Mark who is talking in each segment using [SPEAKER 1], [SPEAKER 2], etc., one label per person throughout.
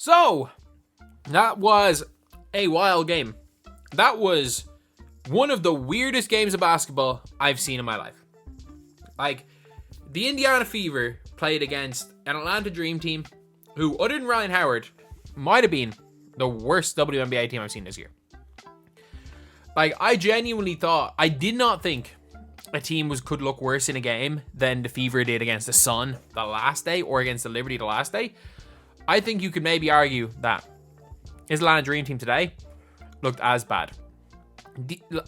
[SPEAKER 1] So, that was a wild game. That was one of the weirdest games of basketball I've seen in my life. Like, the Indiana Fever played against an Atlanta Dream team who, other than Ryan Howard, might have been the worst WNBA team I've seen this year. Like, I did not think a team could look worse in a game than the Fever did against the Sun the last day or against the Liberty the last day. I think you could maybe argue that his Atlanta Dream team today looked as bad.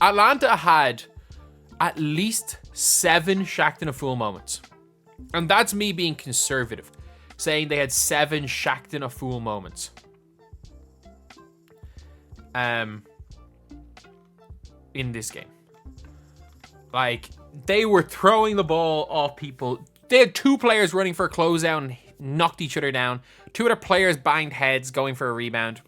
[SPEAKER 1] Atlanta had at least 7 shacked in a fool moments. And that's me being conservative, saying they had 7 shacked in a fool moments. In this game. Like, they were throwing the ball off people. They had 2 players running for a closeout and knocked each other down. 2 other players banged heads going for a rebound.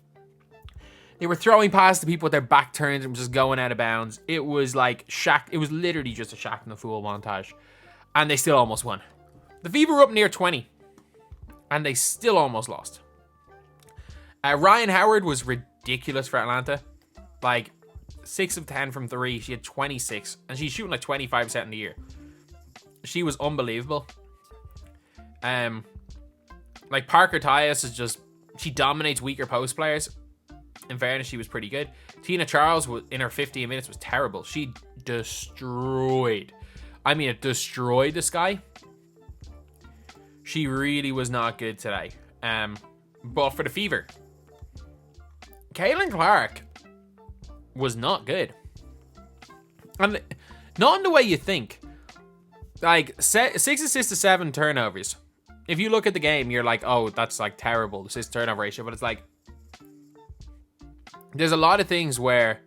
[SPEAKER 1] They were throwing past the people with their back turned and just going out of bounds. It was like it was literally just a Shaq and the Fool montage. And they still almost won. The Fever were up near 20. And they still almost lost. Ryan Howard was ridiculous for Atlanta. Like, 6 of 10 from 3. She had 26. And she's shooting like 25% in the year. She was unbelievable. Like, Parker Tyus is just... She dominates weaker post players. In fairness, she was pretty good. Tina Charles, in her 15 minutes, was terrible. She destroyed this guy. She really was not good today. But for the Fever, Caitlin Clark was not good. And not in the way you think. Like, 6 assists to 7 turnovers. If you look at the game, you're like, oh, that's like terrible, assist turnover ratio. But it's like, there's a lot of things where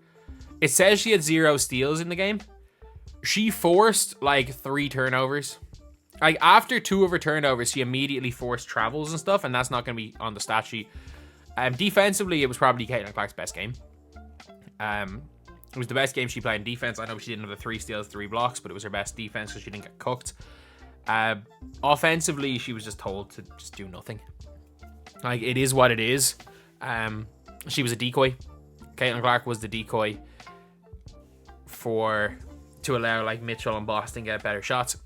[SPEAKER 1] it says she had 0 steals in the game. She forced like 3 turnovers. Like, after 2 of her turnovers, she immediately forced travels and stuff, and that's not going to be on the stat sheet. Defensively, it was probably Caitlin Clark's best game. It was the best game she played in defense. I know she didn't have the 3 steals, 3 blocks, but it was her best defense because she didn't get cooked. Offensively, she was just told to just do nothing. Like, it is what it is. She was a decoy. Caitlin Clark was the decoy to allow like Mitchell and Boston get better shots.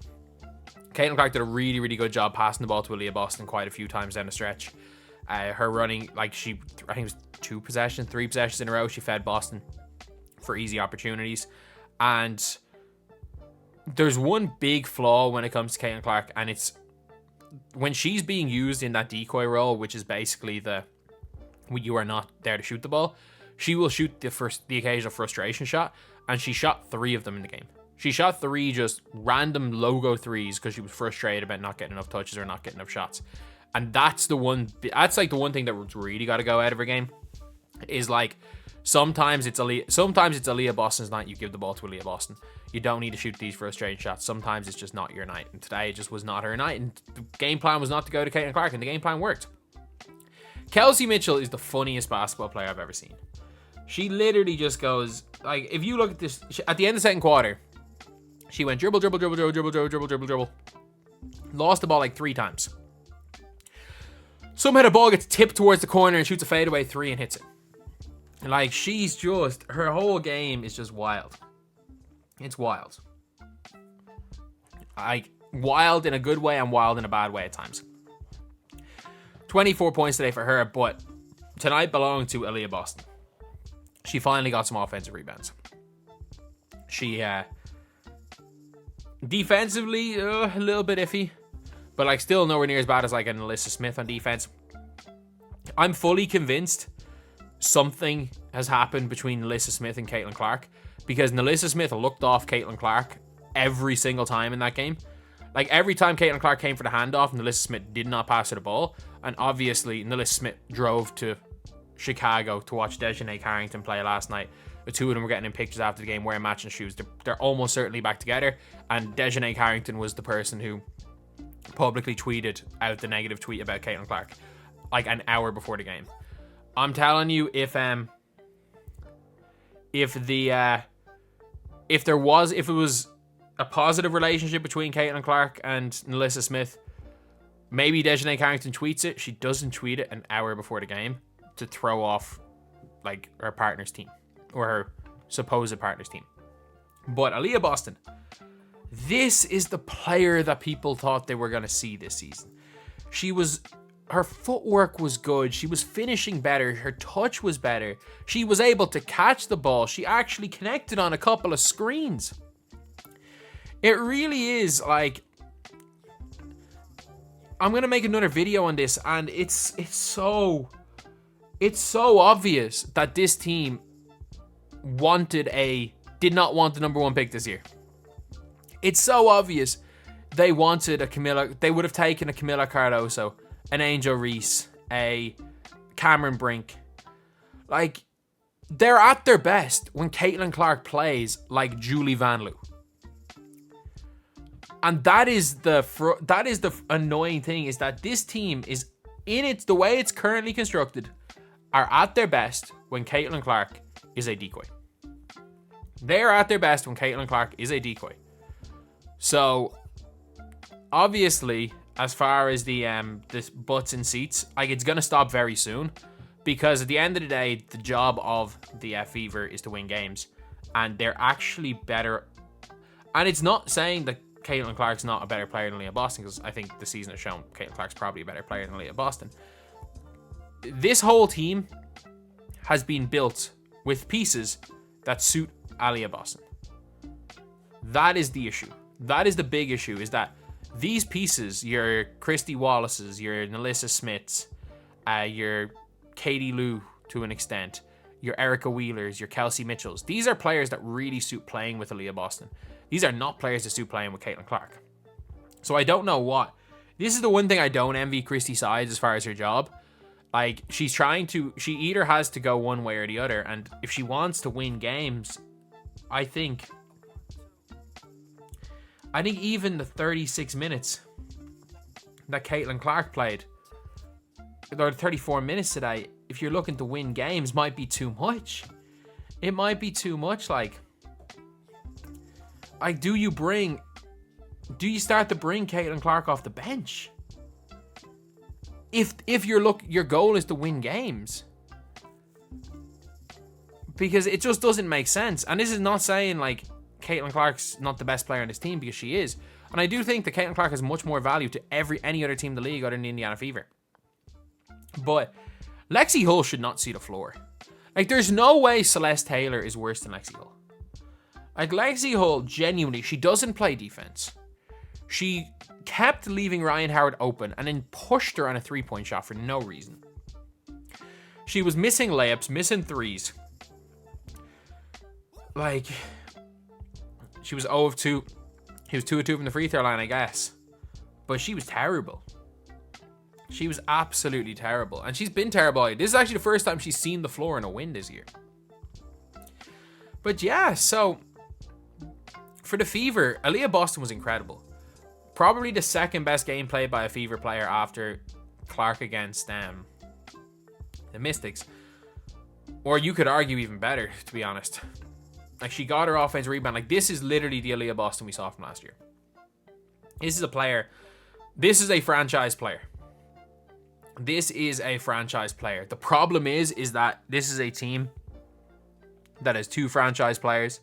[SPEAKER 1] Caitlin Clark did a really, really good job passing the ball to Aliyah Boston quite a few times down the stretch. Her running, like, I think it was 3 possessions in a row, she fed Boston for easy opportunities. And there's one big flaw when it comes to Caitlin Clark, and it's when she's being used in that decoy role, which is basically you are not there to shoot the ball. She will shoot the occasional frustration shot, and she shot 3 of them in the game. She shot 3 just random logo 3s because she was frustrated about not getting enough touches or not getting enough shots. And that's like the one thing that really got to go out of her game. Is like, sometimes it's Aliyah Boston's night. You give the ball to Aliyah Boston. You don't need to shoot these frustrating shots. Sometimes it's just not your night. And today it just was not her night. And the game plan was not to go to Caitlin Clark, and the game plan worked. Kelsey Mitchell is the funniest basketball player I've ever seen. She literally just goes, like, if you look at this, at the end of the second quarter, she went dribble. Lost the ball like 3 times. Somehow the ball gets tipped towards the corner and shoots a fadeaway 3 and hits it. Like, she's just, her whole game is just wild. It's wild. Like, wild in a good way and wild in a bad way at times. 24 points today for her, but tonight belonged to Aliyah Boston. She finally got some offensive rebounds. She, defensively, a little bit iffy, but like still nowhere near as bad as like an Alyssa Smith on defense. I'm fully convinced something has happened between Alyssa Smith and Caitlin Clark, because Alyssa Smith looked off Caitlin Clark every single time in that game. Like, every time Caitlin Clark came for the handoff, Alyssa Smith did not pass her the ball. And obviously, Alyssa Smith drove to Chicago to watch Dejanay Carrington play last night. The 2 of them were getting in pictures after the game wearing matching shoes. They're almost certainly back together. And Dejanay Carrington was the person who publicly tweeted out the negative tweet about Caitlin Clark like an hour before the game. I'm telling you, if it was a positive relationship between Caitlin Clark and Alyssa Smith, Maybe Dejanay Carrington tweets it. She doesn't tweet it an hour before the game to throw off like her partner's team or her supposed partner's team. But Aliyah Boston, this is the player that people thought they were going to see this season. Her footwork was good. She was finishing better. Her touch was better. She was able to catch the ball. She actually connected on a couple of screens. It really is like, I'm going to make another video on this, and it's so obvious that this team did not want the number 1 pick this year. It's so obvious they wanted they would have taken a Camila Cardoso, an Angel Reese, a Cameron Brink. Like, they're at their best when Caitlin Clark plays like Julie Van Loo. And that is the annoying thing, is that this team is the way it's currently constructed, are at their best when Caitlin Clark is a decoy. They are at their best when Caitlin Clark is a decoy. So, obviously, as far as this butts in seats, like, it's gonna stop very soon, because at the end of the day, the job of the Fever is to win games, and they're actually better. And it's not saying that Caitlin Clark's not a better player than Aliyah Boston, because I think the season has shown Caitlin Clark's probably a better player than Aliyah Boston. This whole team has been built with pieces that suit Aliyah Boston. That is the issue. That is the big issue, is that these pieces, your Christy Wallaces, your Nalissa Smiths, your Katie Lou to an extent, your Erica Wheelers, your Kelsey Mitchells, these are players that really suit playing with Aliyah Boston. These are not players that suit playing with Caitlin Clark. So I don't know what. This is the one thing I don't envy Christy Sides as far as her job. Like, she either has to go one way or the other, and if she wants to win games, I think even the 36 minutes that Caitlin Clark played, or 34 minutes today, if you're looking to win games, might be too much. It might be too much. Like, do you start to bring Caitlin Clark off the bench? If your goal is to win games. Because it just doesn't make sense. And this is not saying, like, Caitlin Clark's not the best player on this team, because she is. And I do think that Caitlin Clark has much more value to any other team in the league other than the Indiana Fever. But Lexi Hull should not see the floor. Like, there's no way Celeste Taylor is worse than Lexi Hull. Like, Lexi Hull, genuinely, she doesn't play defense. She kept leaving Ryan Howard open and then pushed her on a 3-point shot for no reason. She was missing layups, missing threes. Like, she was 0 of 2. He was 2 of 2 from the free throw line, I guess. But she was terrible. She was absolutely terrible. And she's been terrible. This is actually the first time she's seen the floor in a win this year. But yeah, so for the Fever, Aliyah Boston was incredible. Probably the second best game played by a Fever player after Clark against the Mystics. Or you could argue even better, to be honest. Like, she got her offensive rebound. Like, this is literally the Aliyah Boston we saw from last year. This is a player. This is a franchise player. This is a franchise player. The problem is that this is a team that has 2 franchise players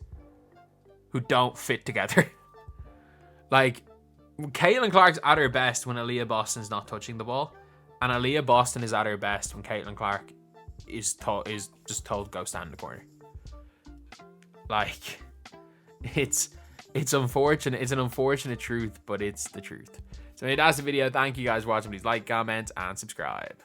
[SPEAKER 1] who don't fit together. Like, Caitlin Clark's at her best when Aliyah Boston's not touching the ball, and Aliyah Boston is at her best when Caitlin Clark is just told to go stand in the corner. Like, it's unfortunate. It's an unfortunate truth, but it's the truth. So that's the video. Thank you guys for watching. Please like, comment, and subscribe.